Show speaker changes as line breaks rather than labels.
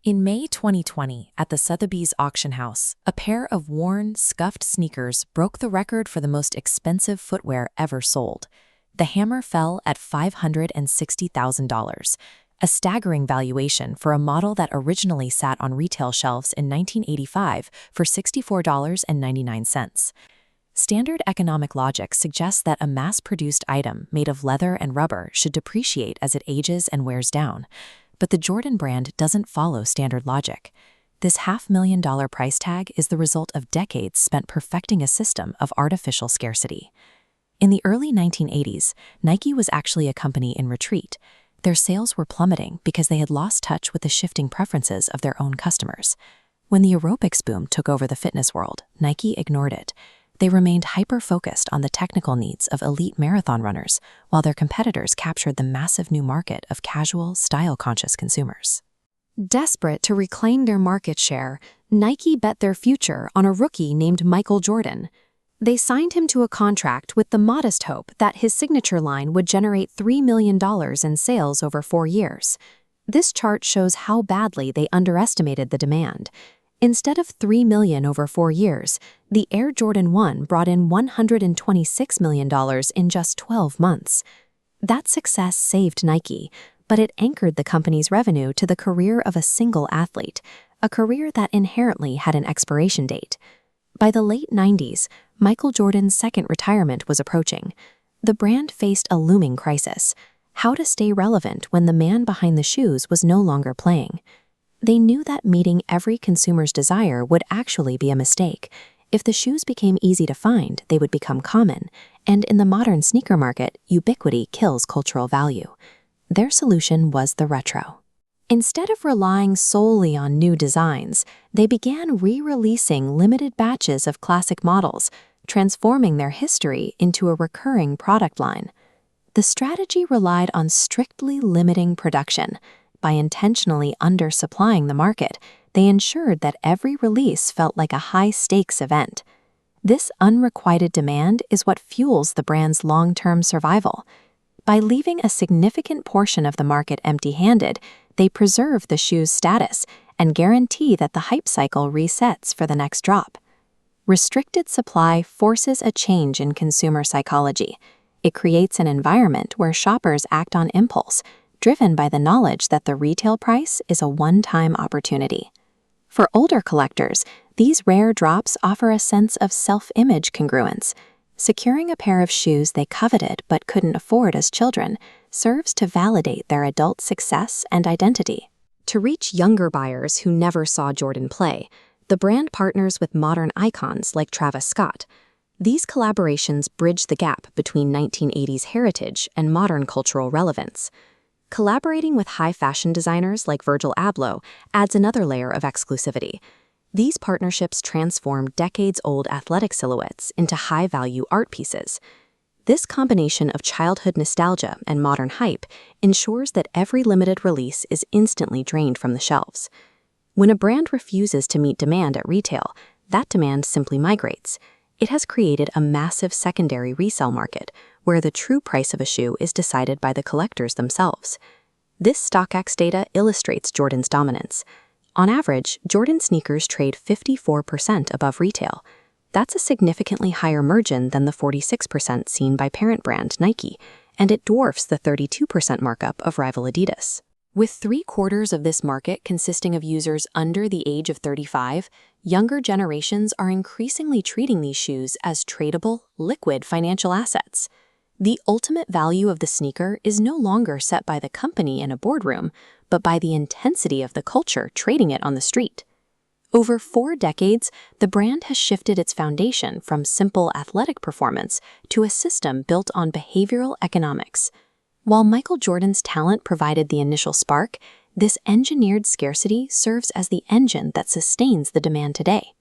In May 2020, at the Sotheby's auction house, a pair of worn, scuffed sneakers broke the record for the most expensive footwear ever sold. The hammer fell at $560,000, a staggering valuation for a model that originally sat on retail shelves in 1985 for $64.99. Standard economic logic suggests that a mass-produced item made of leather and rubber should depreciate as it ages and wears down. But the Jordan brand doesn't follow standard logic. This $500,000 price tag is the result of decades spent perfecting a system of artificial scarcity. In the early 1980s, Nike was actually a company in retreat. Their sales were plummeting because they had lost touch with the shifting preferences of their own customers. When the aerobics boom took over the fitness world, Nike ignored it. They remained hyper-focused on the technical needs of elite marathon runners, while their competitors captured the massive new market of casual, style-conscious consumers. Desperate to reclaim their market share, Nike bet their future on a rookie named Michael Jordan. They signed him to a contract with the modest hope that his signature line would generate $3 million in sales over 4 years. This chart shows how badly they underestimated the demand. Instead of $3 million over 4 years, the Air Jordan 1 brought in $126 million in just 12 months. That success saved Nike, but it anchored the company's revenue to the career of a single athlete, a career that inherently had an expiration date. By the late 90s, Michael Jordan's second retirement was approaching. The brand faced a looming crisis: how to stay relevant when the man behind the shoes was no longer playing. They knew that meeting every consumer's desire would actually be a mistake. If the shoes became easy to find, they would become common, and in the modern sneaker market, ubiquity kills cultural value. Their solution was the retro. Instead of relying solely on new designs, they began re-releasing limited batches of classic models, transforming their history into a recurring product line. The strategy relied on strictly limiting production. By intentionally undersupplying the market, they ensured that every release felt like a high-stakes event. This unrequited demand is what fuels the brand's long-term survival. By leaving a significant portion of the market empty-handed, they preserve the shoe's status and guarantee that the hype cycle resets for the next drop. Restricted supply forces a change in consumer psychology. It creates an environment where shoppers act on impulse, driven by the knowledge that the retail price is a one-time opportunity. For older collectors, these rare drops offer a sense of self-image congruence. Securing a pair of shoes they coveted but couldn't afford as children serves to validate their adult success and identity. To reach younger buyers who never saw Jordan play, the brand partners with modern icons like Travis Scott. These collaborations bridge the gap between 1980s heritage and modern cultural relevance. Collaborating with high-fashion designers like Virgil Abloh adds another layer of exclusivity. These partnerships transform decades-old athletic silhouettes into high-value art pieces. This combination of childhood nostalgia and modern hype ensures that every limited release is instantly drained from the shelves. When a brand refuses to meet demand at retail, that demand simply migrates. It has created a massive secondary resale market, where the true price of a shoe is decided by the collectors themselves. This StockX data illustrates Jordan's dominance. On average, Jordan sneakers trade 54% above retail. That's a significantly higher margin than the 46% seen by parent brand Nike, and it dwarfs the 32% markup of rival Adidas. With 3/4 of this market consisting of users under the age of 35, younger generations are increasingly treating these shoes as tradable, liquid financial assets. The ultimate value of the sneaker is no longer set by the company in a boardroom, but by the intensity of the culture trading it on the street. Over 4 decades, the brand has shifted its foundation from simple athletic performance to a system built on behavioral economics. While Michael Jordan's talent provided the initial spark, this engineered scarcity serves as the engine that sustains the demand today.